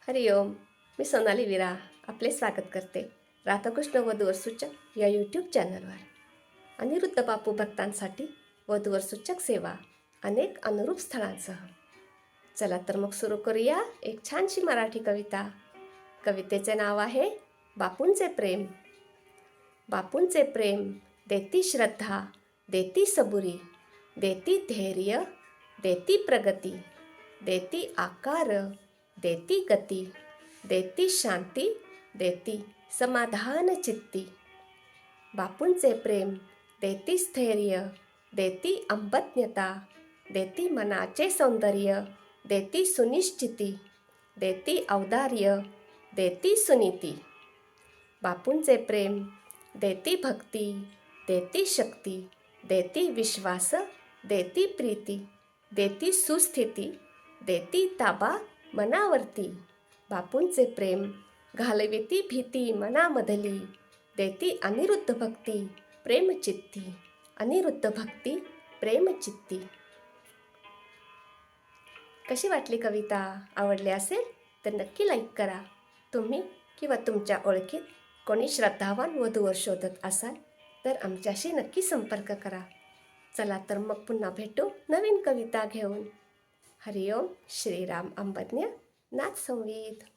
हरिओम. मी सोनाली विरा आपले स्वागत करते राधाकृष्ण वधूवर सूचक या यूट्यूब चॅनलवर. अनिरुद्ध बापू भक्तांसाठी वधूवर सूचक सेवा अनेक अनुरूप स्थळांसह. चला तर मग सुरू करूया एक छानशी मराठी कविता. कवितेचे नाव आहे बापूंचे प्रेम. बापूंचे प्रेम देती श्रद्धा, देती सबुरी, देती धैर्य, देती प्रगती, देती आकार, देती गती, देती शांती, देती समाधान चित्ती. बापूंचे प्रेम देती स्थैर्य, देती अंबज्ञता, देती मनाचे सौंदर्य, देती सुनिश्चिती, देती औदार्य, देती सुनीती. बापूंचे प्रेम देती भक्ती, देती शक्ती, देती विश्वास, देती प्रीती, देती सुस्थिती, देती ताबा मनावरती. बापूंचे प्रेम घालविती भीती मनामधली, देती अनिरुद्ध भक्ती प्रेमचित्ती, अनिरुद्ध भक्ती प्रेमचित्ती. कशी वाटली कविता? आवडली असेल तर नक्की लाईक करा. तुम्ही किंवा तुमच्या ओळखीत कोणी श्रद्धावान वधूवर शोधत असाल तर आमच्याशी नक्की संपर्क करा. चला तर मग पुन्हा भेटू नवीन कविता घेऊन. हरिओम. श्रीराम अंबज्ञ नाथ संगीत.